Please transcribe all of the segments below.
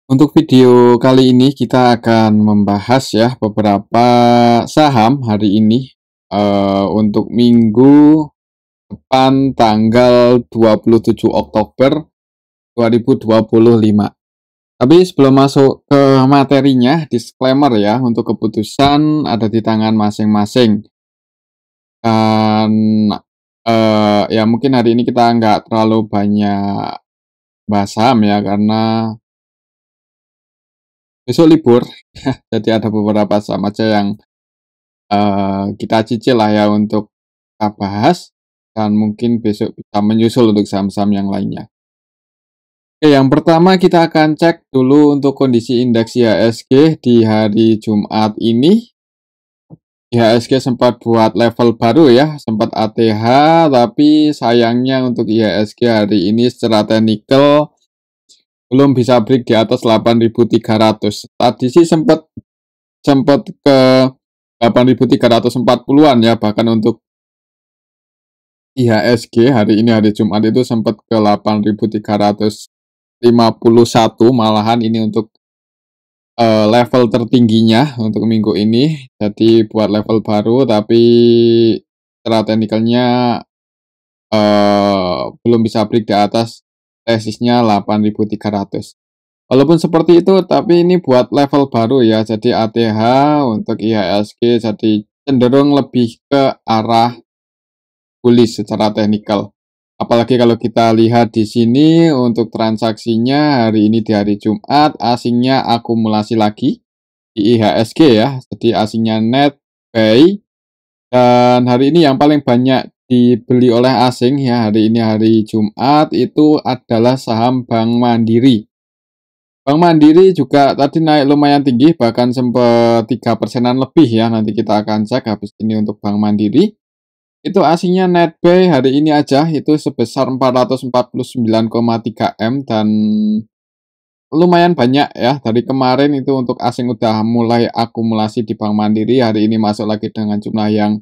Untuk video kali ini kita akan membahas ya beberapa saham hari ini untuk minggu depan tanggal 27 Oktober 2025. Tapi sebelum masuk ke materinya, disclaimer ya, untuk keputusan ada di tangan masing-masing. Dan ya mungkin hari ini kita nggak terlalu banyak bahas saham ya, karena besok libur. Jadi ada beberapa saham aja yang kita cicil lah ya untuk kita bahas, dan mungkin besok bisa menyusul untuk saham-saham yang lainnya. Oke, yang pertama kita akan cek dulu untuk kondisi indeks IHSG di hari Jumat ini. IHSG sempat buat level baru ya, sempat ATH, tapi sayangnya untuk IHSG hari ini secara teknikal belum bisa break di atas 8.300. Tadi sih sempat ke 8.340-an ya, bahkan untuk IHSG hari ini hari Jumat itu sempat ke 8.351, malahan ini untuk level tertingginya untuk minggu ini. Jadi buat level baru, tapi secara teknikalnya belum bisa break di atas resistnya 8.300. Walaupun seperti itu, tapi ini buat level baru ya. Jadi ATH untuk IHSG jadi cenderung lebih ke arah bullish secara teknikal. Apalagi kalau kita lihat di sini untuk transaksinya hari ini di hari Jumat, asingnya akumulasi lagi di IHSG ya. Jadi asingnya net buy, dan hari ini yang paling banyak dibeli oleh asing ya hari ini hari Jumat itu adalah saham Bank Mandiri. Bank Mandiri juga tadi naik lumayan tinggi, bahkan sempat 3%-an lebih ya. Nanti kita akan cek habis ini untuk Bank Mandiri. Itu asingnya net buy hari ini aja itu sebesar 449,3 M, dan lumayan banyak ya. Dari kemarin itu untuk asing udah mulai akumulasi di Bank Mandiri, hari ini masuk lagi dengan jumlah yang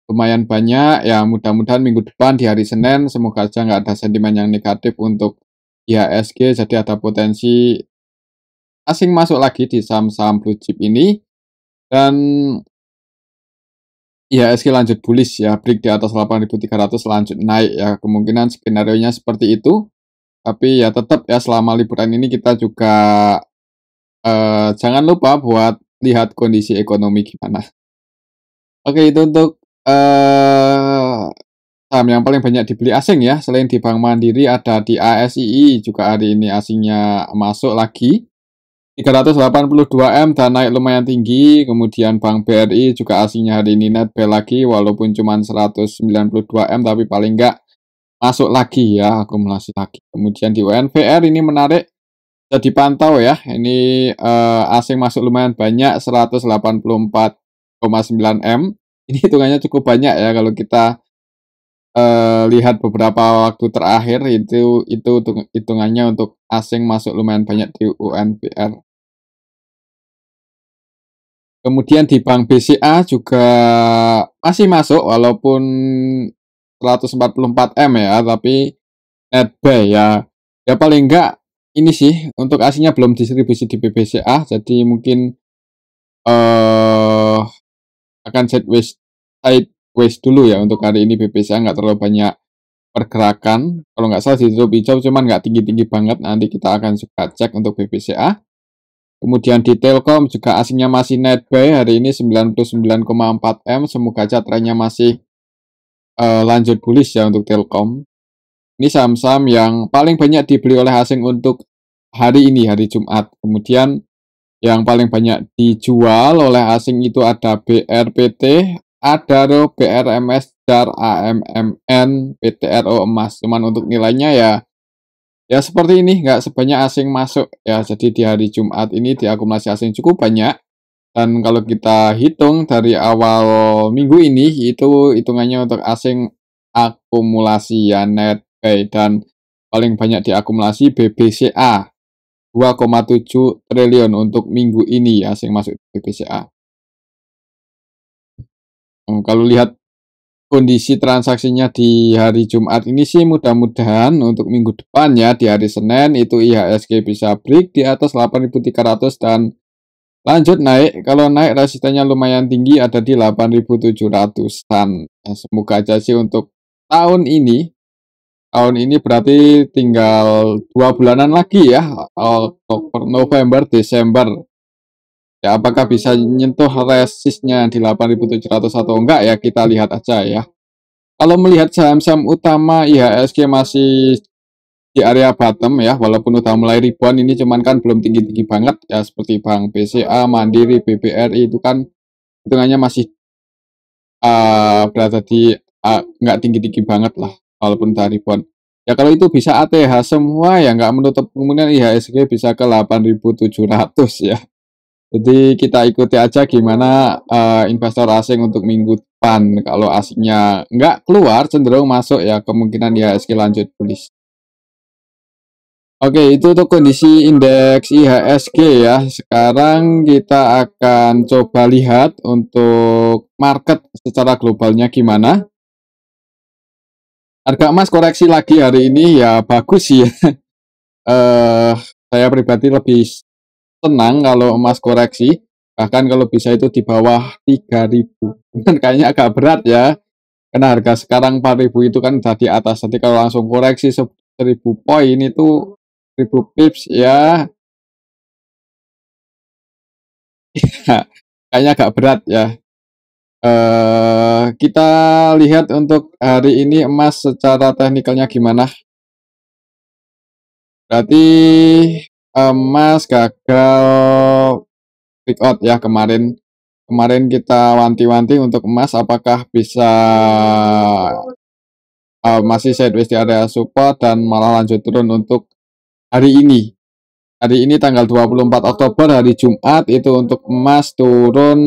lumayan banyak ya. Mudah-mudahan minggu depan di hari Senin semoga aja nggak ada sentimen yang negatif untuk IHSG, jadi ada potensi asing masuk lagi di saham-saham blue chip ini, dan IHSG lanjut bullish ya, break di atas 8.300 lanjut naik ya, kemungkinan skenario-nya seperti itu. Tapi ya tetap ya, selama liburan ini kita juga jangan lupa buat lihat kondisi ekonomi gimana. Oke, itu untuk saham yang paling banyak dibeli asing ya. Selain di Bank Mandiri ada di ASII juga hari ini asingnya masuk lagi 382 M dan naik lumayan tinggi. Kemudian Bank BRI juga asingnya hari ini net buy lagi, walaupun cuma 192 M tapi paling enggak masuk lagi ya, akumulasi lagi. Kemudian di UNVR ini menarik, bisa dipantau ya. Ini asing masuk lumayan banyak, 184,9 M. Ini hitungannya cukup banyak ya kalau kita lihat beberapa waktu terakhir, itu hitungannya untuk asing masuk lumayan banyak di UNVR. Kemudian di Bank BCA juga masih masuk walaupun 144 M ya, tapi net buy ya. Ya paling enggak ini sih untuk asingnya belum distribusi di BBCA, jadi mungkin akan sideways dulu ya untuk hari ini. BBCA nggak terlalu banyak pergerakan. Kalau nggak salah ditutup hijau, cuman nggak tinggi-tinggi banget. Nanti kita akan suka cek untuk BBCA. Kemudian di Telkom juga asingnya masih net buy hari ini 99,4 M. Semoga aja trennya masih lanjut bullish ya untuk Telkom. Ini saham-saham yang paling banyak dibeli oleh asing untuk hari ini, hari Jumat. Kemudian yang paling banyak dijual oleh asing itu ada BRPT, Adaro, BRMS, DAR, AMMN, PTRO Emas. Cuman untuk nilainya ya seperti ini, nggak sebanyak asing masuk ya. Jadi di hari Jumat ini diakumulasi asing cukup banyak. Dan kalau kita hitung dari awal minggu ini, itu hitungannya untuk asing akumulasi ya, net buy, dan paling banyak diakumulasi BBCA 2,7 triliun untuk minggu ini asing masuk BBCA. Kalau lihat kondisi transaksinya di hari Jumat ini sih mudah-mudahan untuk minggu depan ya di hari Senin itu IHSG bisa break di atas 8.300 dan lanjut naik. Kalau naik resistennya lumayan tinggi ada di 8.700-an. Ya, semoga aja sih untuk tahun ini. Tahun ini berarti tinggal 2 bulanan lagi ya, Oktober, November, Desember. Ya, apakah bisa nyentuh resistnya di 8.700 atau enggak ya kita lihat aja ya. Kalau melihat saham-saham utama IHSG masih di area bottom ya, walaupun udah mulai rebound ini cuman kan belum tinggi-tinggi banget ya seperti Bank BCA, Mandiri, BBRI itu kan hitungannya masih berada di nggak tinggi-tinggi banget lah walaupun udah rebound. Ya kalau itu bisa ATH semua ya nggak menutup kemungkinan IHSG bisa ke 8.700 ya. Jadi kita ikuti aja gimana investor asing untuk minggu depan. Kalau asingnya nggak keluar, cenderung masuk ya kemungkinan IHSG lanjut bullish. Oke, itu untuk kondisi indeks IHSG ya. Sekarang kita akan coba lihat untuk market secara globalnya gimana. Harga emas koreksi lagi hari ini ya bagus sih ya. Saya pribadi lebih tenang kalau emas koreksi, bahkan kalau bisa itu di bawah 3.000. Kan kayaknya agak berat ya, karena harga sekarang 4.000 itu kan udah di atas. Nanti kalau langsung koreksi 1.000 poin itu 1.000 pips ya, kayaknya agak berat ya. Kita lihat untuk hari ini emas secara teknikalnya gimana. Berarti emas gagal pick out ya kemarin. Kemarin kita wanti-wanti untuk emas apakah bisa masih sideways di area support dan malah lanjut turun untuk hari ini. Hari ini tanggal 24 Oktober hari Jumat itu untuk emas turun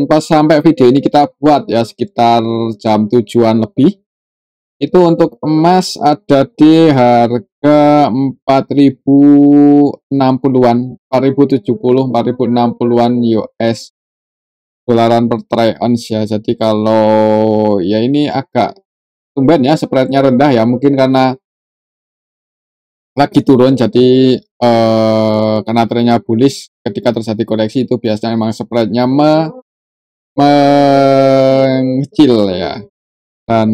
pas sampai video ini kita buat ya sekitar jam 7-an lebih. Itu untuk emas ada di harga 4.060-an, 4.070, 4.060-an US dolaran per troy ounce ya. Jadi kalau ya ini agak tumben ya spreadnya rendah ya mungkin karena lagi turun jadi karena trennya bullish ketika terjadi koreksi itu biasanya memang spreadnya mengecil ya dan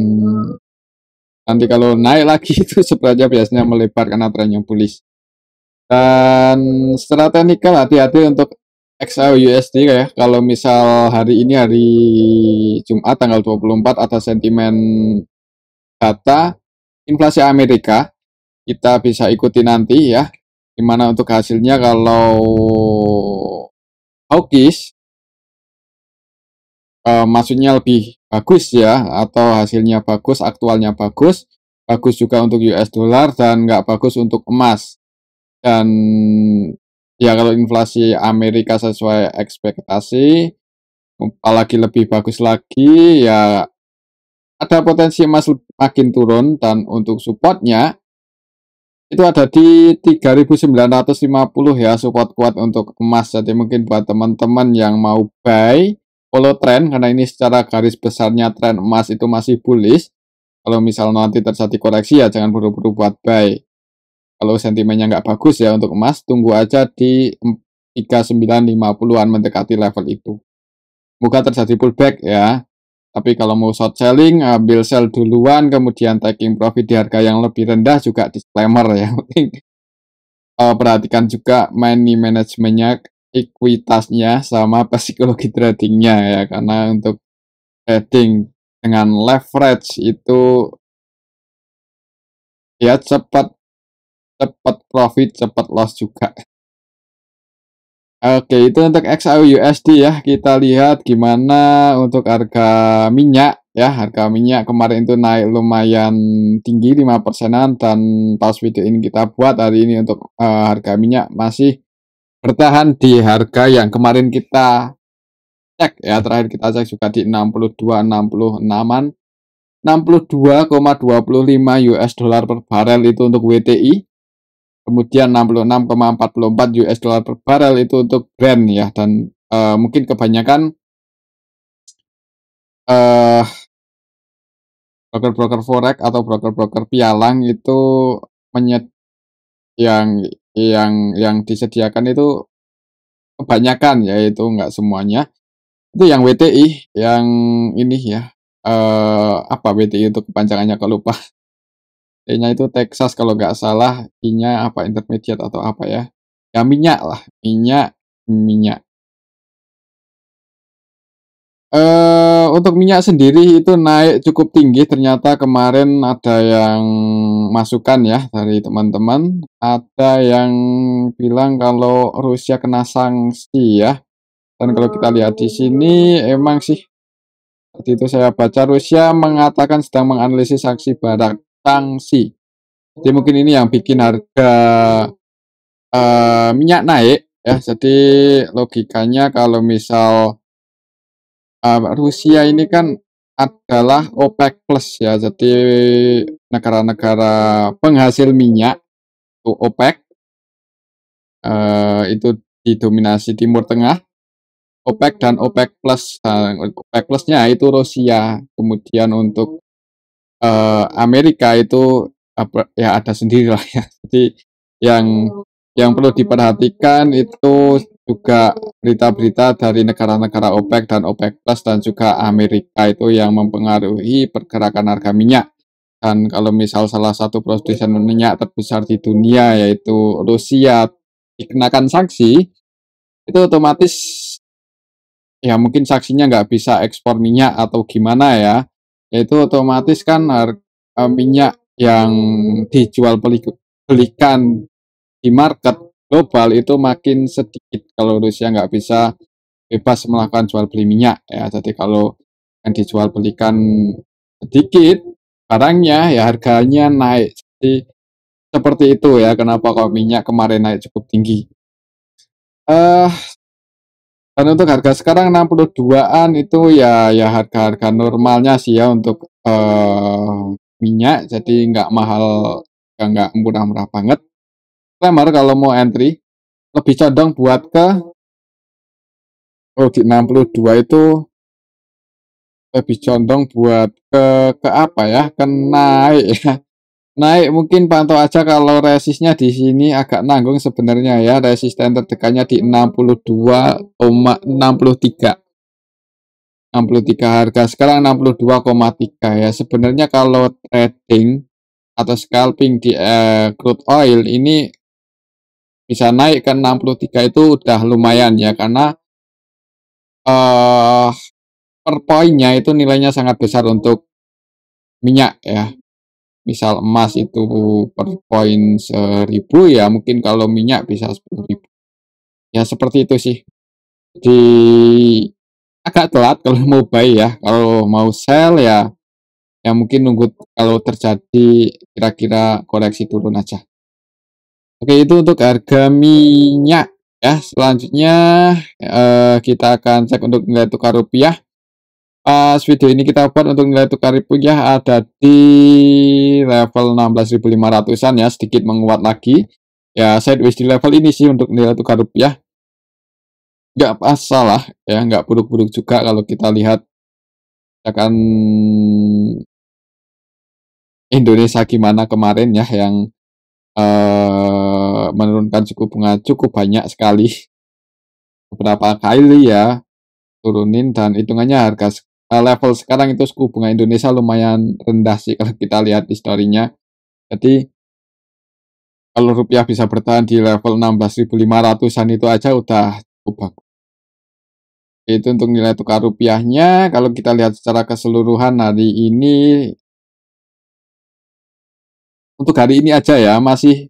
nanti kalau naik lagi itu spreadnya biasanya melebar karena trennya bullish. Dan secara teknikal hati-hati untuk XAUUSD ya. Kalau misal hari ini hari Jumat tanggal 24 ada sentimen data inflasi Amerika, kita bisa ikuti nanti ya. Gimana untuk hasilnya kalau hawkish maksudnya lebih bagus ya atau hasilnya bagus, aktualnya bagus, bagus juga untuk US dollar dan nggak bagus untuk emas. Dan ya kalau inflasi Amerika sesuai ekspektasi, apalagi lebih bagus lagi, ya ada potensi emas makin turun dan untuk supportnya itu ada di 3.950 ya support kuat untuk emas. Jadi mungkin buat teman-teman yang mau buy, follow trend karena ini secara garis besarnya tren emas itu masih bullish. Kalau misal nanti terjadi koreksi ya jangan buru-buru buat buy. Kalau sentimennya nggak bagus ya untuk emas, tunggu aja di 3950-an mendekati level itu. Semoga terjadi pullback ya. Tapi kalau mau short selling, ambil sell duluan, kemudian taking profit di harga yang lebih rendah juga disclaimer ya. Perhatikan juga money managementnya, ekuitasnya, sama psikologi tradingnya ya. Karena untuk trading dengan leverage itu ya cepat profit, cepat loss juga. Oke, itu untuk XAUUSD ya. Kita lihat gimana untuk harga minyak ya. Harga minyak kemarin itu naik lumayan tinggi 5%-an dan pas video ini kita buat hari ini untuk harga minyak masih bertahan di harga yang kemarin kita cek ya. Terakhir kita cek juga di 62-66-an. 62,25 US dollar per barel itu untuk WTI. Kemudian 66,44 US dollar per barel itu untuk Brent ya dan mungkin kebanyakan broker-broker forex atau broker-broker pialang itu menyed yang yang disediakan itu kebanyakan ya, itu nggak semuanya. Itu yang WTI, yang ini ya, apa WTI itu kepanjangannya kalau lupa. T-nya itu Texas kalau nggak salah, I-nya apa intermediate atau apa ya. Ya minyak lah, minyak minyak. Untuk minyak sendiri itu naik cukup tinggi, ternyata kemarin ada yang masukan ya dari teman-teman, ada yang bilang kalau Rusia kena sanksi ya. Dan kalau kita lihat di sini emang sih, waktu itu saya baca Rusia mengatakan sedang menganalisis sanksi barat sanksi. Jadi mungkin ini yang bikin harga minyak naik ya. Jadi logikanya kalau misal Rusia ini kan adalah OPEC plus ya. Jadi negara-negara penghasil minyak itu OPEC, itu didominasi Timur Tengah. OPEC dan OPEC plus. OPEC plusnya itu Rusia. Kemudian untuk Amerika itu apa ya, ada sendiri lah ya. Jadi yang perlu diperhatikan itu juga berita-berita dari negara-negara OPEC dan OPEC Plus dan juga Amerika itu yang mempengaruhi pergerakan harga minyak. Dan kalau misal salah satu produsen minyak terbesar di dunia yaitu Rusia dikenakan sanksi, itu otomatis ya mungkin sanksinya nggak bisa ekspor minyak atau gimana ya. Itu otomatis kan minyak yang dijual belikan di market global itu makin sedikit kalau Rusia nggak bisa bebas melakukan jual beli minyak ya. Jadi kalau yang dijual belikan sedikit barangnya ya harganya naik. Jadi seperti itu ya kenapa kok minyak kemarin naik cukup tinggi. Eh dan untuk harga sekarang 62-an itu ya harga-harga normalnya sih ya untuk minyak, jadi nggak mahal, nggak murah-murah banget. Lemar kalau mau entry lebih condong buat ke di 62 itu lebih condong buat ke apa ya? Ke naik ya. Naik mungkin pantau aja kalau resistnya di sini agak nanggung sebenarnya ya. Resisten terdekatnya di 62,63. 63 harga sekarang 62,3 ya. Sebenarnya kalau trading atau scalping di crude oil ini bisa naik ke 63 itu udah lumayan ya, karena eh per poinnya itu nilainya sangat besar untuk minyak ya. Misal emas itu per poin 1.000 ya, mungkin kalau minyak bisa 10.000. Ya seperti itu sih. Jadi agak telat kalau mau buy ya. Kalau mau sell ya mungkin nunggu kalau terjadi kira-kira koreksi turun aja. Oke, itu untuk harga minyak ya. Selanjutnya kita akan cek untuk nilai tukar rupiah. Pas video ini kita buat untuk nilai tukar rupiah ada di level 16.500-an ya, sedikit menguat lagi. Ya, sideways di level ini sih untuk nilai tukar rupiah. Nggak masalah ya, nggak buruk-buruk juga kalau kita lihat akan Indonesia gimana kemarin ya, yang menurunkan suku bunga cukup banyak sekali, beberapa kali ya turunin, dan hitungannya harga level sekarang itu suku bunga Indonesia lumayan rendah sih kalau kita lihat historinya. Jadi kalau rupiah bisa bertahan di level 16.500-an itu aja udah cukup bagus. Itu untuk nilai tukar rupiahnya. Kalau kita lihat secara keseluruhan hari ini, untuk hari ini aja ya masih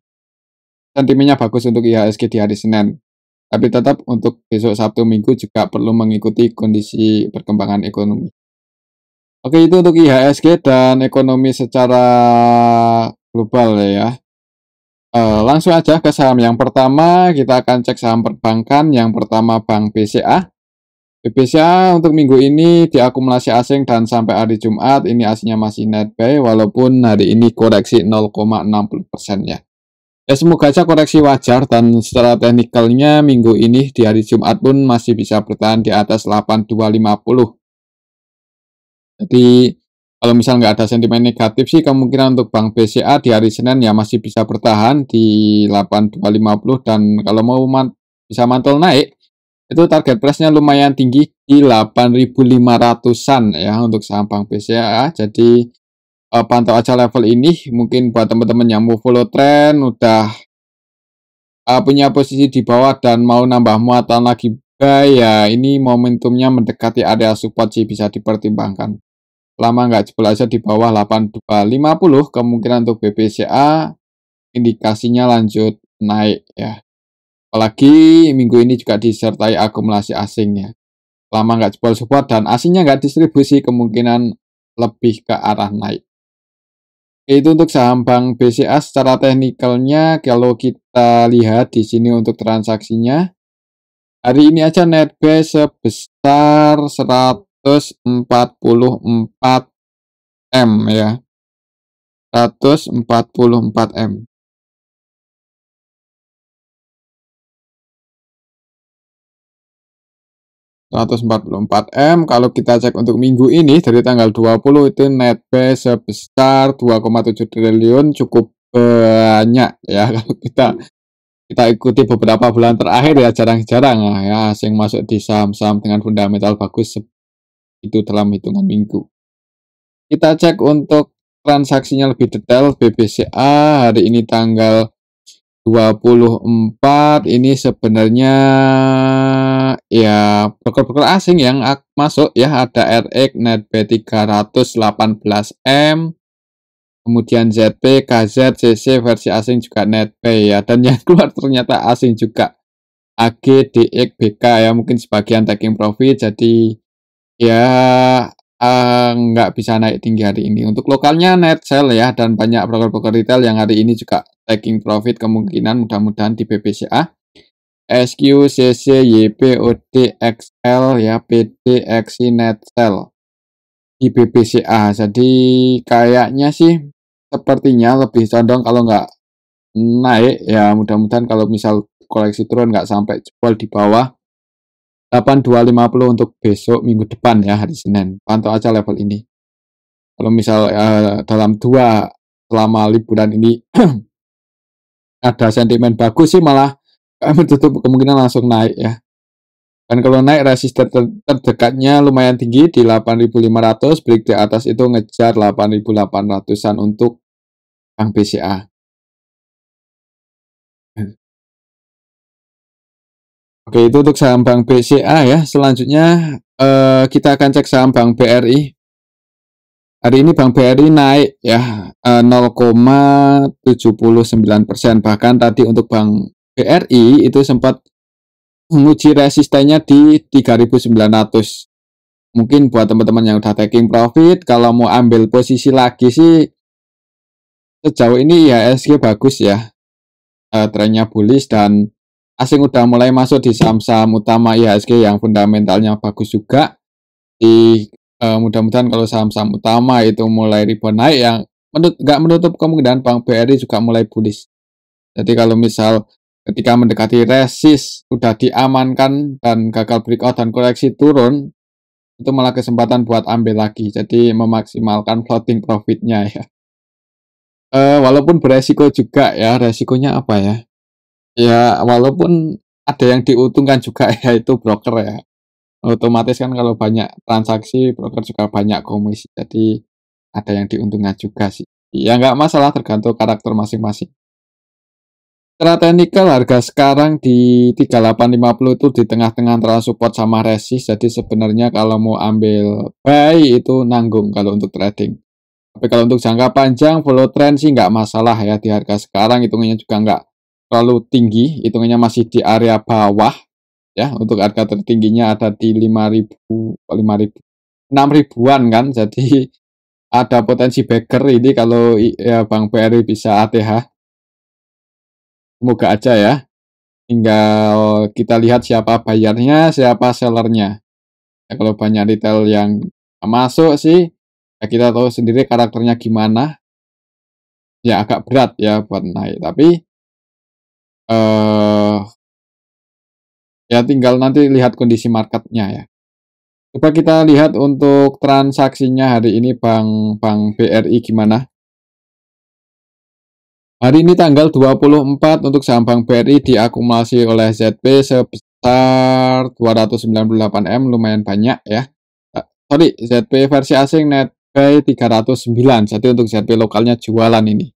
sentimennya bagus untuk IHSG di hari Senin. Tapi tetap untuk besok Sabtu Minggu juga perlu mengikuti kondisi perkembangan ekonomi. Oke, itu untuk IHSG dan ekonomi secara global ya. Langsung aja ke saham yang pertama, kita akan cek saham perbankan. Yang pertama Bank BCA. BCA untuk minggu ini diakumulasi asing dan sampai hari Jumat ini aslinya masih net buy walaupun hari ini koreksi 0,60% ya. Ya semoga aja koreksi wajar, dan secara teknikalnya minggu ini di hari Jumat pun masih bisa bertahan di atas 8250. Jadi Kalau misal nggak ada sentimen negatif sih, kemungkinan untuk Bank BCA di hari Senin ya masih bisa bertahan di 8250, dan kalau mau bisa mantul naik, itu target price-nya lumayan tinggi di 8500-an ya untuk saham Bank BCA. Jadi pantau aja level ini. Mungkin buat teman-teman yang mau follow trend, udah punya posisi di bawah dan mau nambah muatan lagi buy, ya ini momentumnya mendekati area support sih, bisa dipertimbangkan. Lama nggak jebol aja di bawah 8250, kemungkinan untuk BBCA indikasinya lanjut naik ya. Apalagi minggu ini juga disertai akumulasi asing ya. Lama nggak jebol support dan asingnya nggak distribusi, kemungkinan lebih ke arah naik. Itu untuk saham Bank BCA secara teknikalnya. Kalau kita lihat di sini untuk transaksinya, hari ini aja net buy sebesar 144 M ya. 144 M. 144 M. Kalau kita cek untuk minggu ini dari tanggal 20 itu net buy sebesar 2,7 triliun, cukup banyak ya. Kalau kita ikuti beberapa bulan terakhir ya, jarang-jarang ya asing masuk di saham-saham dengan fundamental bagus itu dalam hitungan minggu. Kita cek untuk transaksinya lebih detail. BBCA hari ini tanggal 24, ini sebenarnya ya broker-broker asing yang masuk ya. Ada RX net B 318 M, kemudian ZP, KZ, CC versi asing juga net B ya, dan yang keluar ternyata asing juga. AG, DX, BK ya, mungkin sebagian taking profit, jadi ya nggak bisa naik tinggi hari ini. Untuk lokalnya net sell ya, dan banyak broker-broker retail yang hari ini juga taking profit, kemungkinan mudah-mudahan di BBCA. SQ, CC, YP, OD, XL ya, PD, XI, net sell di BBCA. Jadi kayaknya sih sepertinya lebih condong kalau nggak naik ya, mudah-mudahan kalau misal koleksi turun nggak sampai jebol di bawah 8250 untuk besok minggu depan ya, hari Senin. Pantau aja level ini. Kalau misal dalam selama liburan ini ada sentimen bagus sih, malah menutup kemungkinan langsung naik ya. Dan kalau naik, resisten terdekatnya lumayan tinggi di 8500, break di atas itu ngejar 8800-an untuk Bank BCA. Oke, itu untuk saham Bank BCA ya. Selanjutnya kita akan cek saham Bank BRI. Hari ini Bank BRI naik ya 0,79%. Bahkan tadi untuk Bank BRI itu sempat menguji resistennya di 3.900. Mungkin buat teman-teman yang udah taking profit, kalau mau ambil posisi lagi sih sejauh ini ya IHSG bagus ya. Trennya bullish dan asing udah mulai masuk di saham-saham utama IHSG yang fundamentalnya bagus juga. Mudah-mudahan kalau saham-saham utama itu mulai rebound naik, yang nggak menutup kemungkinan Bank BRI juga mulai bullish. Jadi kalau misal ketika mendekati resist udah diamankan dan gagal breakout dan koreksi turun, itu malah kesempatan buat ambil lagi. Jadi memaksimalkan floating profitnya ya. Walaupun beresiko juga ya, resikonya apa ya? Ya walaupun ada yang diuntungkan juga ya, itu broker ya. Otomatis kan kalau banyak transaksi, broker juga banyak komisi. Jadi ada yang diuntungkan juga sih. Ya nggak masalah, tergantung karakter masing-masing. Secara teknikal harga sekarang di 3850 itu di tengah-tengah antara support sama resist. Jadi sebenarnya kalau mau ambil buy itu nanggung kalau untuk trading. Tapi kalau untuk jangka panjang follow trend sih nggak masalah ya. Di harga sekarang hitungannya juga nggak terlalu tinggi, hitungannya masih di area bawah ya. Untuk harga tertingginya ada di 5.000, 6.000-an kan. Jadi ada potensi backer ini kalau ya Bank BRI bisa ATH. Semoga aja ya. Tinggal kita lihat siapa bayarnya, siapa sellernya. Ya, kalau banyak retail yang masuk sih, ya kita tahu sendiri karakternya gimana. Ya agak berat ya buat naik. Tapi ya tinggal nanti lihat kondisi marketnya ya. Coba kita lihat untuk transaksinya hari ini Bank BRI gimana. Hari ini tanggal 24 untuk saham Bank BRI diakumulasi oleh ZP sebesar 298M, lumayan banyak ya. Sorry, ZP versi asing net buy 309, jadi untuk ZP lokalnya jualan ini.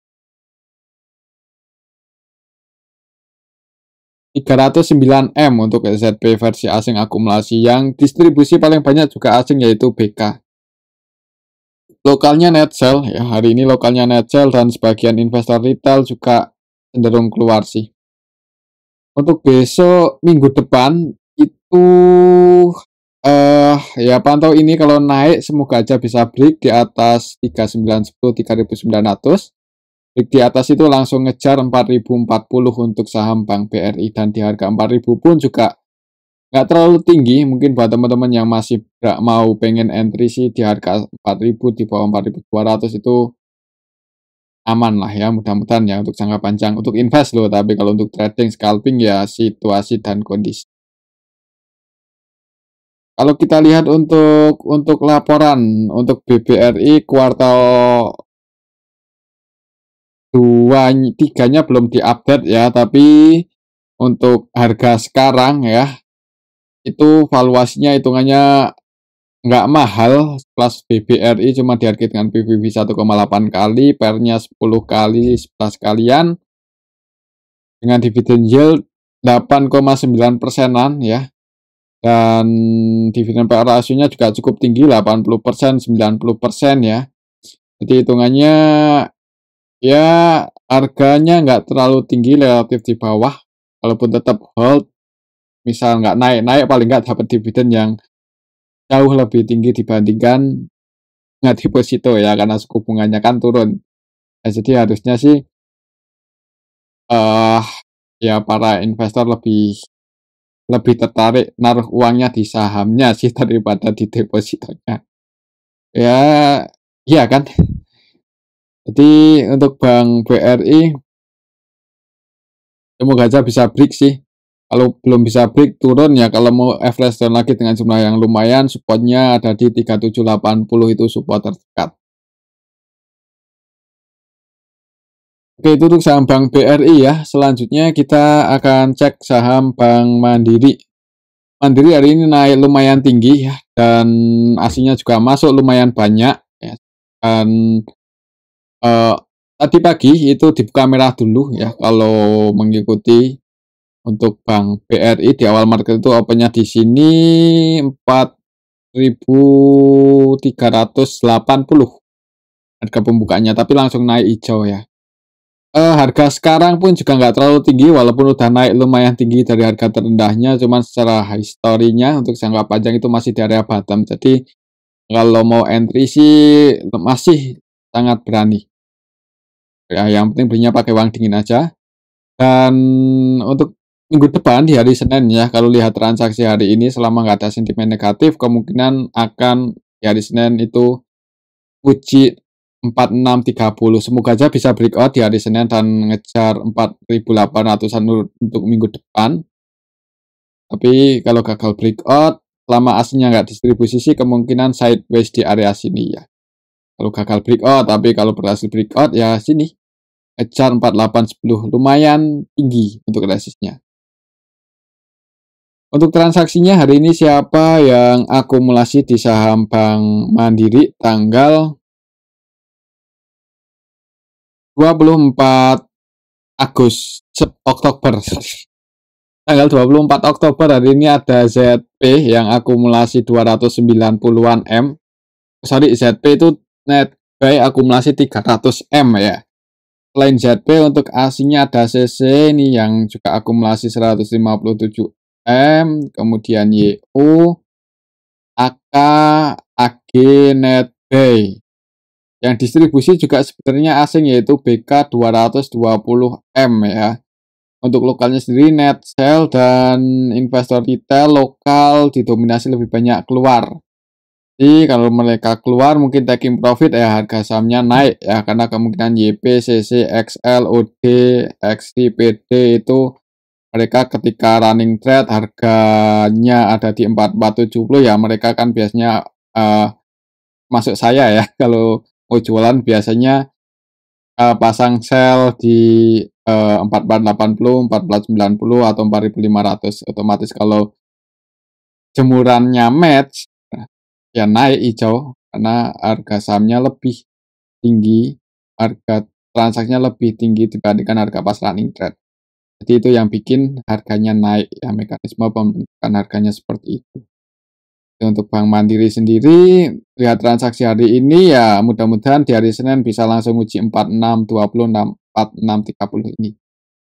309M untuk ZP versi asing akumulasi, yang distribusi paling banyak juga asing yaitu BK. Lokalnya net sell ya, hari ini lokalnya net sell dan sebagian investor retail juga cenderung keluar sih. Untuk besok minggu depan itu ya pantau ini, kalau naik semoga aja bisa break di atas 3910 3900. Break di atas itu langsung ngejar 4040 untuk saham Bank BRI, dan di harga 4000 pun juga nggak terlalu tinggi. Mungkin buat teman-teman yang masih nggak mau pengen entry sih, di harga 4000 di bawah 4200 itu aman lah ya, mudah-mudahan ya untuk jangka panjang untuk invest loh. Tapi kalau untuk trading scalping ya situasi dan kondisi. Kalau kita lihat untuk laporan untuk BBRI kuartal 2-3-nya belum diupdate ya, tapi untuk harga sekarang ya itu valuasinya hitungannya nggak mahal. Kelas BBRI cuma dihargai dengan PBB 1,8 kali, pernya 10 kali 11 kalian, dengan dividen yield 8,9%-an ya, dan dividen PR rasionya juga cukup tinggi, 80%, 90% ya. Jadi hitungannya ya harganya nggak terlalu tinggi, relatif di bawah. Walaupun tetap hold, misal nggak naik-naik paling nggak dapat dividen yang jauh lebih tinggi dibandingkan nggak deposito ya, karena suku bunganya kan turun. Nah, jadi harusnya sih ya para investor lebih tertarik naruh uangnya di sahamnya sih daripada di depositonya. Ya, iya kan? Jadi untuk Bank BRI semoga aja bisa break sih. Kalau belum bisa break turun ya, kalau mau average down lagi dengan jumlah yang lumayan, supportnya ada di 3780, itu support terdekat. Oke, itu untuk saham Bank BRI ya. Selanjutnya kita akan cek saham Bank Mandiri. Mandiri hari ini naik lumayan tinggi ya, dan aslinya juga masuk lumayan banyak ya. Dan tadi pagi itu dibuka merah dulu ya, kalau mengikuti untuk Bank BRI di awal market itu opennya di sini 4.380 harga pembukanya, tapi langsung naik hijau ya. Harga sekarang pun juga nggak terlalu tinggi, walaupun udah naik lumayan tinggi dari harga terendahnya, cuman secara historinya untuk jangka panjang itu masih di area bottom. Jadi kalau mau entry sih masih sangat berani. Ya, yang penting belinya pakai uang dingin aja. Dan untuk minggu depan di hari Senin ya, kalau lihat transaksi hari ini selama nggak ada sentimen negatif, kemungkinan akan di hari Senin itu uji 4630. Semoga aja bisa breakout di hari Senin dan ngejar 4800-an untuk minggu depan. Tapi kalau gagal breakout, selama aslinya nggak distribusi sih kemungkinan sideways di area sini ya. Kalau gagal breakout, tapi kalau berhasil breakout ya sini. Ngejar 4810, lumayan tinggi untuk resistnya. Untuk transaksinya hari ini siapa yang akumulasi di saham Bank Mandiri tanggal 24 Oktober. Tanggal 24 Oktober hari ini ada ZP yang akumulasi 290-an M. Sorry, ZP itu net buy akumulasi 300 M ya. Selain ZP untuk aslinya ada CC ini yang juga akumulasi 157 M, kemudian YU, AK, AG, net buy. Yang distribusi juga sebenarnya asing, yaitu BK 220 M ya. Untuk lokalnya sendiri net sell dan investor retail lokal didominasi lebih banyak keluar. Jadi kalau mereka keluar mungkin taking profit ya, harga sahamnya naik ya, karena kemungkinan YP, CC, XL, OD, XT, PD itu Mereka ketika running trade harganya ada di 4470 ya mereka kan biasanya masuk saya ya kalau mau jualan biasanya pasang sell di 4480, 4490 atau 4500. Otomatis kalau jemurannya match ya naik hijau karena harga sahamnya lebih tinggi, harga transaksinya lebih tinggi dibandingkan harga pas running trade. Jadi itu yang bikin harganya naik ya, mekanisme pembentukan harganya seperti itu. Untuk Bank Mandiri sendiri, lihat transaksi hari ini ya mudah-mudahan di hari Senin bisa langsung uji 4620, 4630 ini.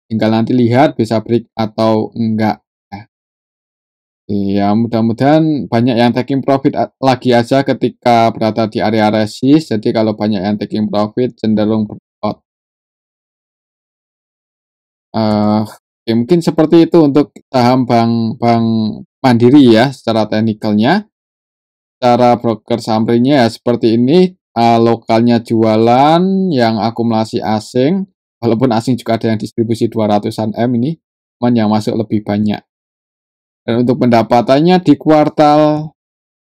Tinggal nanti lihat bisa break atau enggak. Ya, iya, mudah-mudahan banyak yang taking profit lagi aja ketika berada di area resist. Jadi kalau banyak yang taking profit cenderung breakout. Oke, mungkin seperti itu untuk saham Bank Mandiri ya secara teknikalnya. Cara broker summary-nya ya seperti ini, lokalnya jualan yang akumulasi asing, walaupun asing juga ada yang distribusi 200-an M ini, cuman yang masuk lebih banyak. Dan untuk pendapatannya di kuartal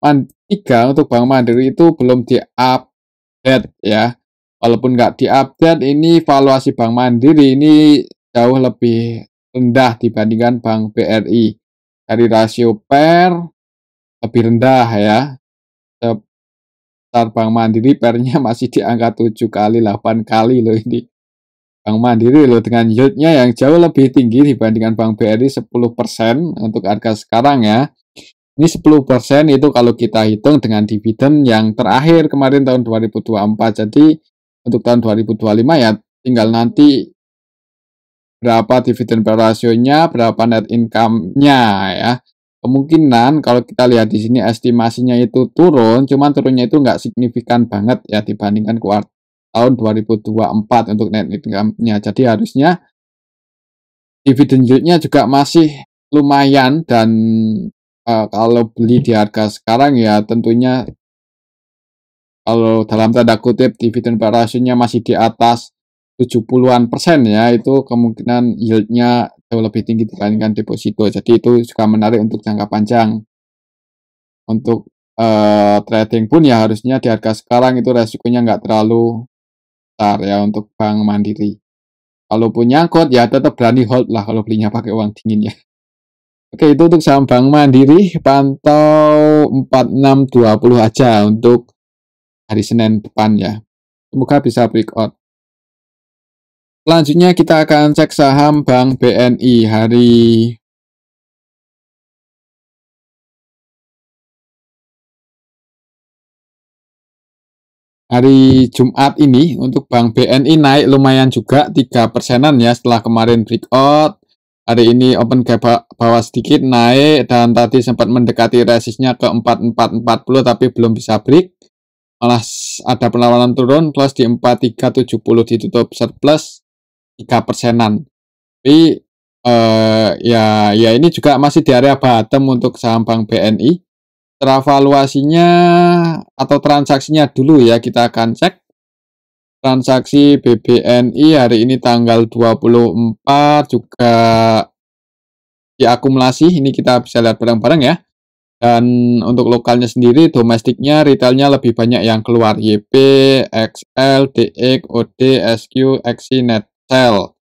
3 untuk Bank Mandiri itu belum di-update ya. Walaupun nggak di-update, ini valuasi Bank Mandiri ini jauh lebih rendah dibandingkan Bank BRI. Dari rasio PER lebih rendah ya. Bank Mandiri pernya masih di angka 7 kali, 8 kali loh ini. Bank Mandiri loh dengan yield-nya yang jauh lebih tinggi dibandingkan Bank BRI 10% untuk harga sekarang ya. Ini 10% itu kalau kita hitung dengan dividen yang terakhir kemarin tahun 2024. Jadi untuk tahun 2025 ya tinggal nanti berapa dividen per rasionya, berapa net income-nya ya. Kemungkinan kalau kita lihat di sini estimasinya itu turun, cuman turunnya itu nggak signifikan banget ya dibandingkan tahun 2024 untuk net income-nya. Jadi harusnya dividen yield-nya juga masih lumayan dan kalau beli di harga sekarang ya tentunya kalau dalam tanda kutip dividen per rasionya masih di atas 70-an% ya, itu kemungkinan yield-nya jauh lebih tinggi dibandingkan deposito. Jadi itu juga menarik untuk jangka panjang. Untuk trading pun ya harusnya di harga sekarang itu resikonya nggak terlalu besar ya untuk Bank Mandiri. Kalaupun nyangkut ya tetap berani hold lah kalau belinya pakai uang dingin ya. Oke, itu untuk saham Bank Mandiri pantau 4620 aja untuk hari Senin depan ya. Semoga bisa breakout. Selanjutnya kita akan cek saham Bank BNI hari Jumat ini. Untuk Bank BNI naik lumayan juga 3%-an ya setelah kemarin breakout. Hari ini open gap bawah sedikit naik dan tadi sempat mendekati resistnya ke 4440 tapi belum bisa break. Malah ada perlawanan turun close di 4370 ditutup surplus 3%-an. Tapi ya ini juga masih di area bottom untuk saham Bank BNI. Valuasinya atau transaksinya dulu ya kita akan cek. Transaksi BBNI hari ini tanggal 24 juga diakumulasi. Ini kita bisa lihat bareng-bareng ya. Dan untuk lokalnya sendiri, domestiknya, retailnya lebih banyak yang keluar. YP, XL, DX, OD, SQ, XC, Netcell.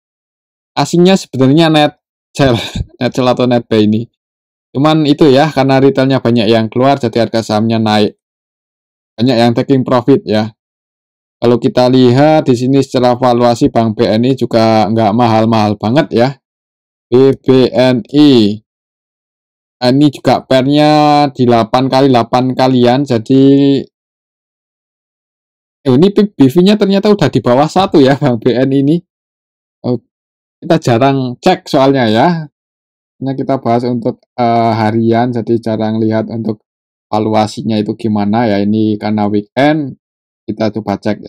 Asingnya sebenarnya Netcell, Netcell atau Netbuy ini. Cuman itu ya, karena retailnya banyak yang keluar, jadi harga sahamnya naik. Banyak yang taking profit ya. Kalau kita lihat di sini secara valuasi Bank BNI juga nggak mahal-mahal banget ya. BBNI. Ini juga pernya di 8 kali 8 kalian, jadi ini BV-nya ternyata udah di bawah 1 ya Bang BN ini. Kita jarang cek soalnya ya. Nah, kita bahas untuk harian, jadi jarang lihat untuk valuasinya itu gimana ya. Ini karena weekend, kita coba cek.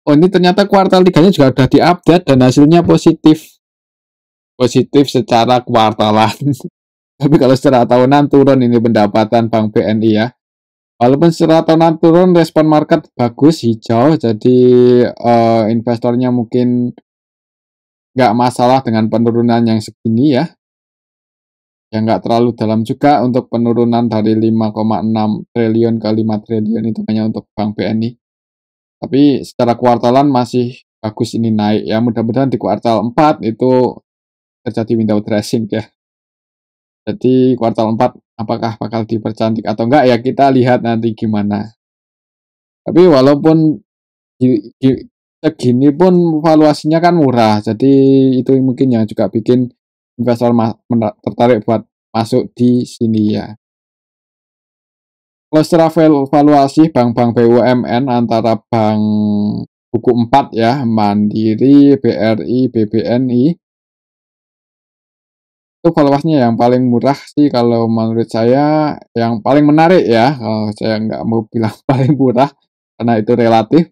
Oh, ini ternyata kuartal 3-nya juga udah diupdate dan hasilnya positif. Positif secara kuartalan. Tapi kalau secara tahunan turun ini pendapatan Bank BNI ya. Walaupun secara tahunan turun, respon market bagus, hijau, jadi investornya mungkin nggak masalah dengan penurunan yang segini ya. Ya nggak terlalu dalam juga untuk penurunan dari 5,6 triliun ke 5 triliun itu hanya untuk Bank BNI. Tapi secara kuartalan masih bagus ini naik ya. Mudah-mudahan di kuartal 4 itu terjadi window dressing ya. Jadi kuartal 4 apakah bakal dipercantik atau enggak ya kita lihat nanti gimana. Tapi walaupun segini pun valuasinya kan murah. Jadi itu mungkin yang juga bikin investor tertarik buat masuk di sini ya. Kalau secara valuasi bank-bank BUMN antara bank buku 4 ya, Mandiri, BRI, BBNI, itu valuasinya yang paling murah sih kalau menurut saya, yang paling menarik ya, kalau saya nggak mau bilang paling murah karena itu relatif.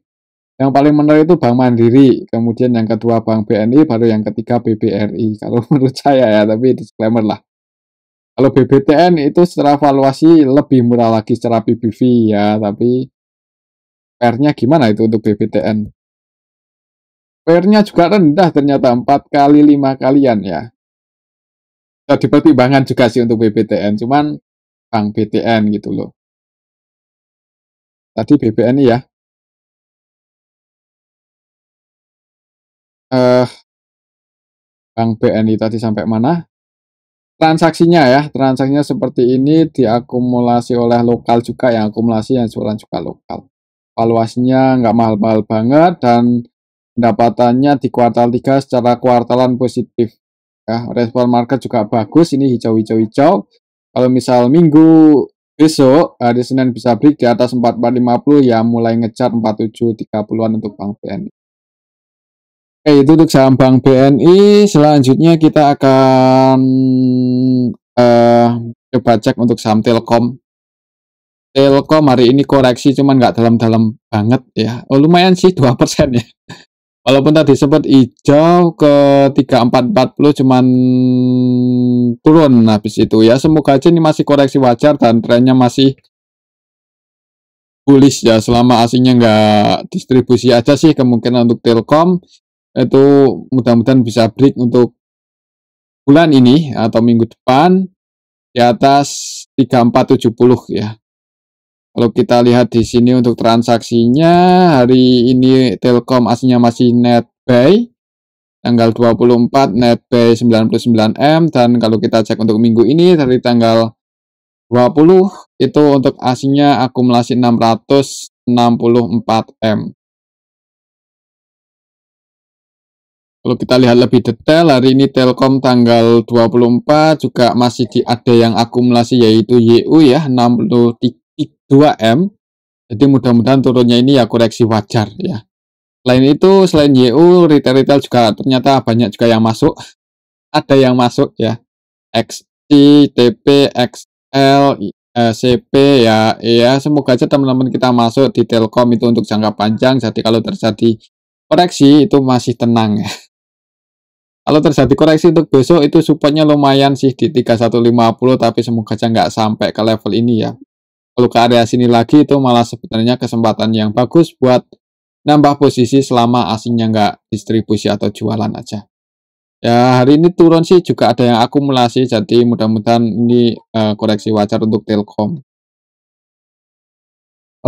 Yang paling menarik itu Bank Mandiri, kemudian yang kedua Bank BNI, baru yang ketiga BBRI. Kalau menurut saya ya, tapi disclaimer lah. Kalau BBTN itu secara valuasi lebih murah lagi secara PBV ya, tapi PER-nya gimana itu untuk BBTN? PER-nya juga rendah ternyata 4 kali 5 kalian ya. Jadi pertimbangan juga sih untuk BBTN, cuman Bank BTN gitu loh. Tadi BBNI ya. Bank BNI tadi sampai mana? Transaksinya ya, transaksinya seperti ini diakumulasi oleh lokal juga, yang akumulasi yang jualan juga lokal. Valuasinya nggak mahal-mahal banget dan pendapatannya di kuartal 3 secara kuartalan positif. Ya, respon market juga bagus, ini hijau-hijau-hijau. Kalau misal minggu besok, hari Senin bisa break di atas 4450 ya mulai ngejar 4730-an untuk Bank BNI. Oke, itu untuk saham Bank BNI. Selanjutnya kita akan coba cek untuk saham Telkom. Telkom hari ini koreksi, cuman nggak dalam-dalam banget ya. Oh, lumayan sih 2% ya. Walaupun tadi sempat hijau ke 3440 cuman turun habis itu ya. Semoga aja ini masih koreksi wajar dan trennya masih bullish ya, selama asingnya nggak distribusi aja sih kemungkinan untuk Telkom itu mudah-mudahan bisa break untuk bulan ini atau minggu depan di atas 3470 ya. Kalau kita lihat di sini untuk transaksinya hari ini Telkom aslinya masih net buy tanggal 24 net buy 99M, dan kalau kita cek untuk minggu ini dari tanggal 20 itu untuk aslinya akumulasi 664M. Kalau kita lihat lebih detail, hari ini Telkom tanggal 24 juga masih ada yang akumulasi yaitu YU ya 62M. Jadi mudah-mudahan turunnya ini ya koreksi wajar ya. Selain itu, selain YU, retail-retail juga ternyata banyak juga yang masuk. Ada yang masuk ya. XC, TP, XL, CP ya. Ya, semoga aja teman-teman kita masuk di Telkom itu untuk jangka panjang. Jadi kalau terjadi koreksi itu masih tenang ya. Kalau terjadi koreksi untuk besok itu supportnya lumayan sih di 3150, tapi semoga aja nggak sampai ke level ini ya. Kalau ke area sini lagi itu malah sebenarnya kesempatan yang bagus buat nambah posisi selama asingnya nggak distribusi atau jualan aja. Ya hari ini turun sih juga ada yang akumulasi, jadi mudah-mudahan ini koreksi wajar untuk Telkom.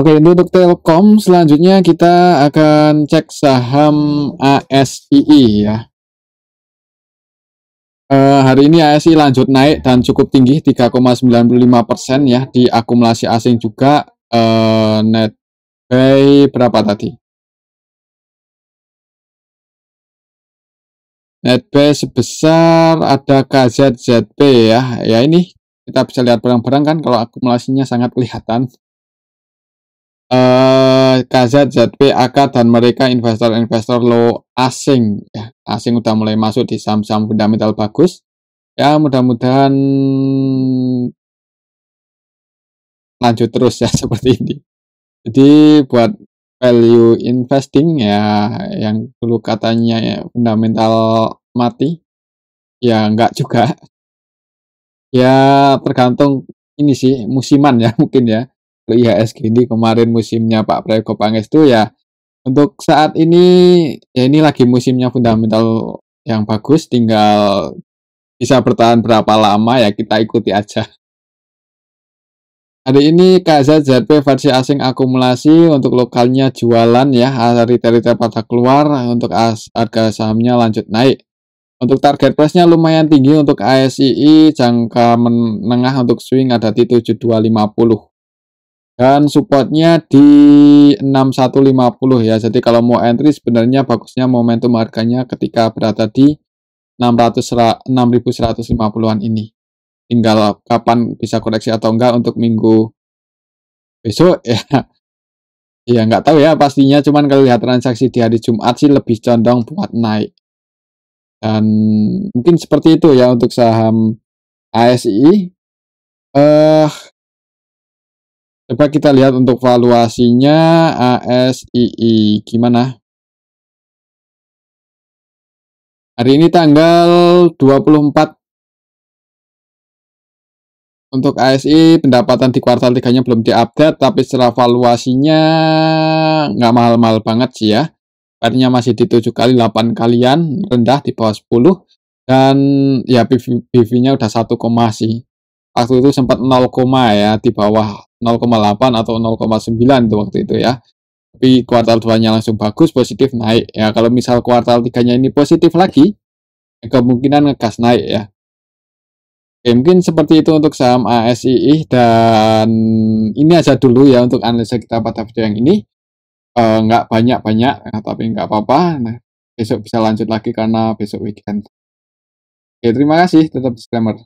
Oke, itu untuk Telkom. Selanjutnya kita akan cek saham ASII ya. Hari ini ASI lanjut naik dan cukup tinggi 3,95% ya, di akumulasi asing juga. Net buy berapa tadi? Net buy sebesar ada KZZP ya. Ya ini kita bisa lihat barang-barang kan kalau akumulasinya sangat kelihatan. KZZP, AK dan mereka investor-investor low asing ya. Asing udah mulai masuk di saham-saham fundamental bagus. Ya mudah-mudahan lanjut terus ya seperti ini. Jadi buat value investing ya, yang dulu katanya ya, fundamental mati, ya enggak juga. Ya tergantung ini sih musiman ya mungkin ya. Kalau IHSG ini kemarin musimnya Pak Prayogo Pangestu ya. Untuk saat ini ya ini lagi musimnya fundamental yang bagus, tinggal bisa bertahan berapa lama ya kita ikuti aja. Hari ini KZZP versi asing akumulasi, untuk lokalnya jualan ya, retail-retail pada keluar, untuk harga sahamnya lanjut naik. Untuk target price-nya lumayan tinggi untuk ASII, jangka menengah untuk swing ada di 7250 dan supportnya di 6150 ya. Jadi kalau mau entry sebenarnya bagusnya momentum harganya ketika berada di 6150-an ini. Tinggal kapan bisa koreksi atau enggak untuk minggu besok ya. Ya nggak tahu ya pastinya, cuman kalau lihat transaksi di hari Jumat sih lebih condong buat naik. Dan mungkin seperti itu ya untuk saham ASI. Coba kita lihat untuk valuasinya ASII gimana. Hari ini tanggal 24. Untuk ASI pendapatan di kuartal 3-nya belum diupdate, tapi secara valuasinya nggak mahal-mahal banget sih ya. Artinya masih di 7 kali, 8 kalian, rendah di bawah 10. Dan ya PV-nya udah 1, sih. Waktu itu sempat 0, ya, di bawah 0,8 atau 0,9 itu waktu itu ya. Tapi kuartal 2-nya langsung bagus, positif naik. Ya kalau misal kuartal 3-nya ini positif lagi, kemungkinan ngegas naik ya. Oke, mungkin seperti itu untuk saham ASII, dan ini aja dulu ya untuk analisa kita pada video yang ini. Nggak banyak-banyak, tapi nggak apa-apa. Nah, besok bisa lanjut lagi karena besok weekend. Oke, terima kasih. Tetap disclaimer.